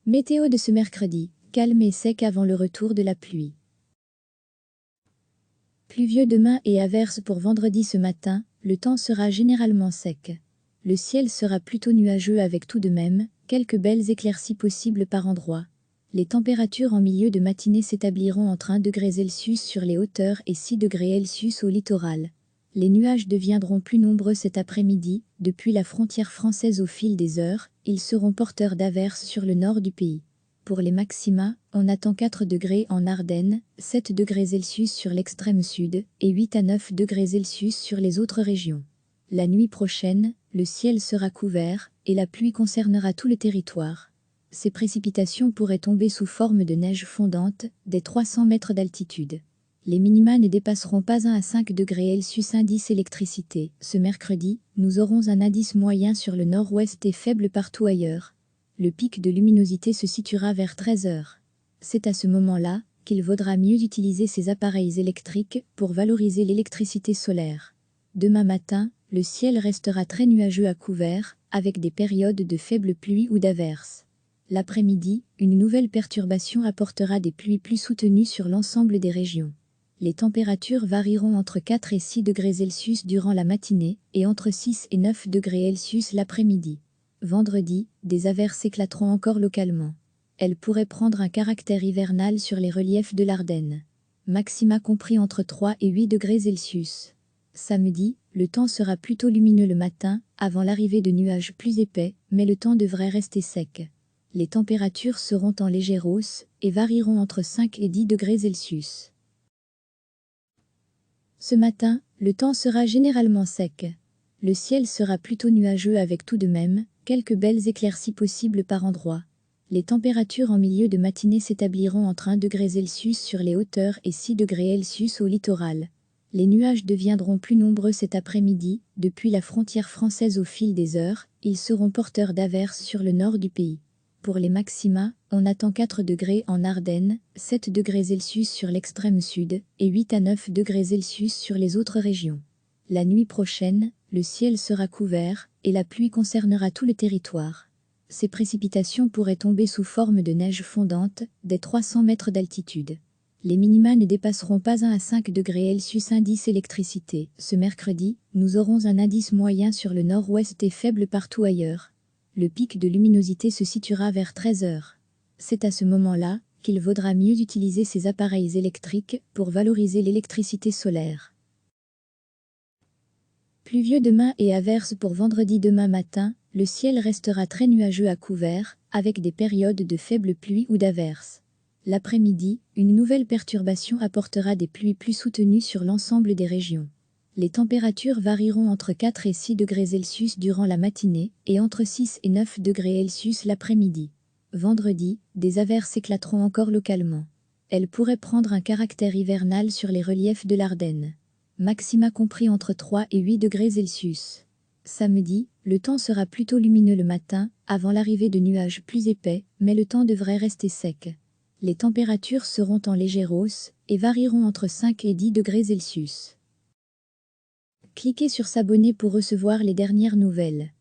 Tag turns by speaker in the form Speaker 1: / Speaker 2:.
Speaker 1: Météo de ce mercredi, calme et sec avant le retour de la pluie. Pluvieux demain et averses pour vendredi ce matin, le temps sera généralement sec. Le ciel sera plutôt nuageux avec tout de même quelques belles éclaircies possibles par endroits. Les températures en milieu de matinée s'établiront entre 1 degré Celsius sur les hauteurs et 6 degrés Celsius au littoral. Les nuages deviendront plus nombreux cet après-midi, depuis la frontière française au fil des heures, ils seront porteurs d'averses sur le nord du pays. Pour les maxima, on attend 4 degrés en Ardennes, 7 degrés Celsius sur l'extrême sud et 8 à 9 degrés Celsius sur les autres régions. La nuit prochaine, le ciel sera couvert et la pluie concernera tout le territoire. Ces précipitations pourraient tomber sous forme de neige fondante, des 300 mètres d'altitude. Les minima ne dépasseront pas 1 à 5 degrés Celsius. Indice électricité. Ce mercredi, nous aurons un indice moyen sur le nord-ouest et faible partout ailleurs. Le pic de luminosité se situera vers 13 heures. C'est à ce moment-là qu'il vaudra mieux utiliser ces appareils électriques pour valoriser l'électricité solaire. Demain matin, le ciel restera très nuageux à couvert, avec des périodes de faible pluie ou d'averses. L'après-midi, une nouvelle perturbation apportera des pluies plus soutenues sur l'ensemble des régions. Les températures varieront entre 4 et 6 degrés Celsius durant la matinée et entre 6 et 9 degrés Celsius l'après-midi. Vendredi, des averses éclateront encore localement. Elles pourraient prendre un caractère hivernal sur les reliefs de l'Ardenne. Maxima compris entre 3 et 8 degrés Celsius. Samedi, le temps sera plutôt lumineux le matin, avant l'arrivée de nuages plus épais, mais le temps devrait rester sec. Les températures seront en légère hausse et varieront entre 5 et 10 degrés Celsius. Ce matin, le temps sera généralement sec. Le ciel sera plutôt nuageux avec tout de même quelques belles éclaircies possibles par endroits. Les températures en milieu de matinée s'établiront entre 1 degré Celsius sur les hauteurs et 6 degrés Celsius au littoral. Les nuages deviendront plus nombreux cet après-midi, depuis la frontière française au fil des heures, ils seront porteurs d'averses sur le nord du pays. Pour les maxima, on attend 4 degrés en Ardennes, 7 degrés Celsius sur l'extrême sud et 8 à 9 degrés Celsius sur les autres régions. La nuit prochaine, le ciel sera couvert et la pluie concernera tout le territoire. Ces précipitations pourraient tomber sous forme de neige fondante, des 300 mètres d'altitude. Les minima ne dépasseront pas 1 à 5 degrés Celsius. Indice électricité. Ce mercredi, nous aurons un indice moyen sur le nord-ouest et faible partout ailleurs. Le pic de luminosité se situera vers 13 heures. C'est à ce moment-là qu'il vaudra mieux utiliser ces appareils électriques pour valoriser l'électricité solaire. Pluvieux demain et averses pour vendredi. Demain matin, le ciel restera très nuageux à couvert, avec des périodes de faible pluie ou d'averses. L'après-midi, une nouvelle perturbation apportera des pluies plus soutenues sur l'ensemble des régions. Les températures varieront entre 4 et 6 degrés Celsius durant la matinée et entre 6 et 9 degrés Celsius l'après-midi. Vendredi, des averses éclateront encore localement. Elles pourraient prendre un caractère hivernal sur les reliefs de l'Ardenne. Maxima compris entre 3 et 8 degrés Celsius. Samedi, le temps sera plutôt lumineux le matin, avant l'arrivée de nuages plus épais, mais le temps devrait rester sec. Les températures seront en légère hausse et varieront entre 5 et 10 degrés Celsius. Cliquez sur s'abonner pour recevoir les dernières nouvelles.